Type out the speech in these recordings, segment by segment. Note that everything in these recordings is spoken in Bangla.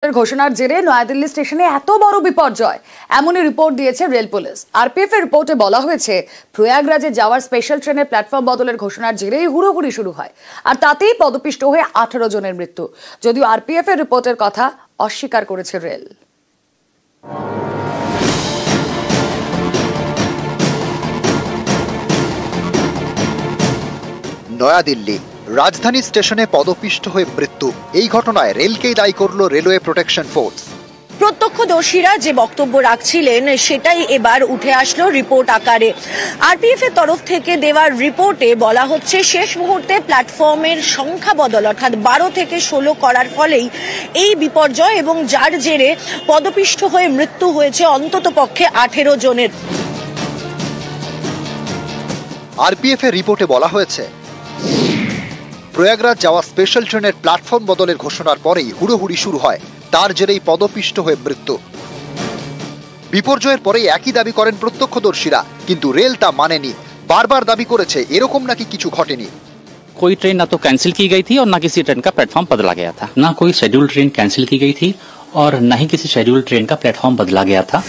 ঘোষণার জেরে নয়াদিল্লি স্টেশনে এত বড় বিপর্যয় এমনই রিপোর্ট দিয়েছে রেল পুলিশ। আরপিএফ এর রিপোর্টে বলা হয়েছে প্রয়াগরাজে যাওয়ার স্পেশাল ট্রেনের প্ল্যাটফর্ম বদলের ঘোষণার জেরেই হুড়োহুড়ি শুরু হয়, আর তাতেই পদপিষ্ট হয়ে 18 জনের মৃত্যু। যদিও আরপিএফ এর রিপোর্টের কথা অস্বীকার করেছে রেল। নয়াদিল্লি রাজধানী স্টেশনে পদপিষ্ট হয়ে মৃত্যু। এই ঘটনায় রেলকেই দায়ী করল রেলওয়ে প্রোটেকশন ফোর্স। প্রত্যক্ষদর্শীরা যে বক্তব্য রাখছিলেন সেটাই এবার উঠে আসলো রিপোর্ট আকারে। আরপিএফ এর তরফ থেকে দেওয়ার রিপোর্টে বলা হচ্ছে শেষ মুহূর্তে প্ল্যাটফর্মের সংখ্যা বদল অর্থাৎ 12 থেকে 16 করার ফলেই এই বিপর্যয় এবং যার জেরে পদপিষ্ট হয়ে মৃত্যু হয়েছে অন্তত পক্ষে 18 জনের। আরপিএফ এর রিপোর্টে বলা হয়েছে প্রয়াগরাজ যাওয়া স্পেশাল ট্রেনের প্ল্যাটফর্ম বদলের ঘোষণার পরেই হুড়োহুড়ি শুরু হয়, তার জেরেই পদপিষ্ট হয়ে মৃত্যু। বিপর্যয়ের পরেই একই দাবি করেন প্রত্যক্ষদর্শীরা, কিন্তু রেল তা মানেনি। বারবার দাবি করেছে এরকম নাকি কিছু ঘটেনি। कोई ट्रेन ना तो कैंसिल की गई थी और ना किसी ट्रेन का प्लेटफॉर्म बदला गया था। ना कोई शेड्यूल ट्रेन कैंसिल की गई थी और ना ही किसी शेड्यूल ट्रेन का प्लेटफॉर्म बदला गया था।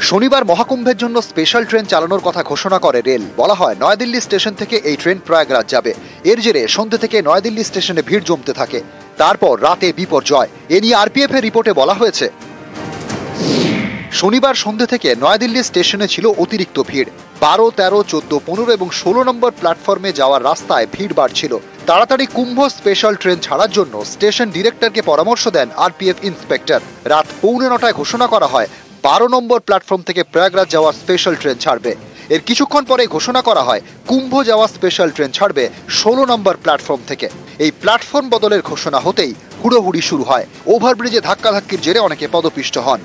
শনিবার মহাকুম্ভের জন্য স্পেশাল ট্রেন চালানোর কথা ঘোষণা করে রেল। বলা হয় নয়াদিল্লি স্টেশন থেকে এই ট্রেন প্রয়াগরাজ যাবে। এর জেরে সন্ধ্যে থেকে নয়াদিল্লি স্টেশনে ভিড় জমতে থাকে। তারপর রাতে বিপর্যয়। এ নিয়ে আরপিএফ এর রিপোর্টে বলা হয়েছে শনিবার সন্ধ্যে থেকে নয়াদিল্লি স্টেশনে ছিল অতিরিক্ত ভিড়। 12, 13, 14, 15 এবং 16 নম্বর প্ল্যাটফর্মে যাওয়ার রাস্তায় ভিড় বাড়ছিল। তাড়াতাড়ি কুম্ভ স্পেশাল ট্রেন ছাড়ার জন্য স্টেশন ডিরেক্টরকে পরামর্শ দেন আরপিএফ ইন্সপেক্টর। রাত 8:45 ঘোষণা করা হয় 12 নম্বর প্ল্যাটফর্ম থেকে প্রয়াগরাজ যাওয়ার স্পেশাল ট্রেন ছাড়বে। এর কিছুক্ষণ পরে ঘোষণা করা হয় কুম্ভ যাওয়া স্পেশাল ট্রেন ছাড়বে 16 নম্বর প্ল্যাটফর্ম থেকে। এই প্ল্যাটফর্ম বদলের ঘোষণা হতেই হুড়োহুড়ি শুরু হয়। ওভারব্রিজে ধাক্কাধাক্কির জেরে অনেকে পদপিষ্ট হন।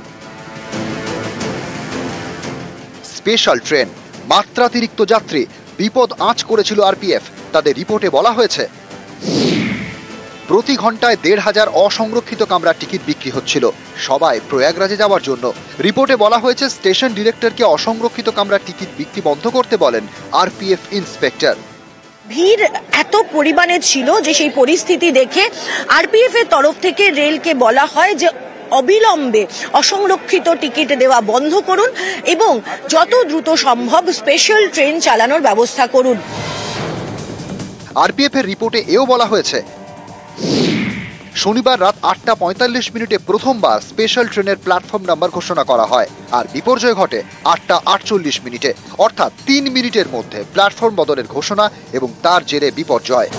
স্পেশাল ট্রেন, মাত্রাতিরিক্ত যাত্রী, বিপদ আঁচ করেছিল আরপিএফ। তাদের রিপোর্টে বলা হয়েছে প্রতি ঘন্টায় 1,500 অসংরক্ষিত কামরার টিকিট বিক্রি হচ্ছিল, সবাই প্রয়াগরাজে যাওয়ার জন্য। রিপোর্টে বলা হয়েছে স্টেশন ডিরেক্টরকে অসংরক্ষিত কামরার টিকিট বিক্রি বন্ধ করতে বলেন আরপিএফ ইন্সপেক্টর। ভিড় এত পরিমাণে ছিল যে সেই পরিস্থিতি দেখে আরপিএফ এর তরফ থেকে রেলকে বলা হয় যে অবিলম্বে অসংরক্ষিত টিকিট দেওয়া বন্ধ করুন এবং যত দ্রুত সম্ভব স্পেশাল ট্রেন চালানোর ব্যবস্থা করুন। আরপিএফ এর রিপোর্টে এও বলা হয়েছে শনিবার রাত 8:45 প্রথমবার স্পেশাল ট্রেনের প্ল্যাটফর্ম নাম্বার ঘোষণা করা হয়, আর বিপর্যয় ঘটে 8:48 অর্থাৎ 3 মিনিটের মধ্যে প্ল্যাটফর্ম বদলের ঘোষণা এবং তার জেরে বিপর্যয়।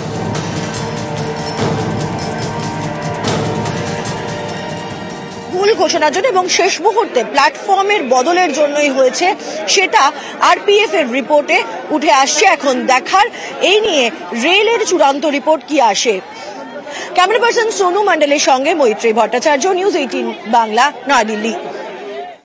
ভুল ঘোষণার জন্য এবং শেষ মুহূর্তে প্ল্যাটফর্মের বদলের জন্যই হয়েছে, সেটা আরপিএফ এর রিপোর্টে উঠে আসছে। এখন দেখার এই নিয়ে রেলের চূড়ান্ত রিপোর্ট কি আসে। ক্যামেরা পার্সন সোনু মন্ডলের সঙ্গে মৈত্রী ভট্টাচার্য, নিউজ 18 বাংলা, নয়াদিল্লি।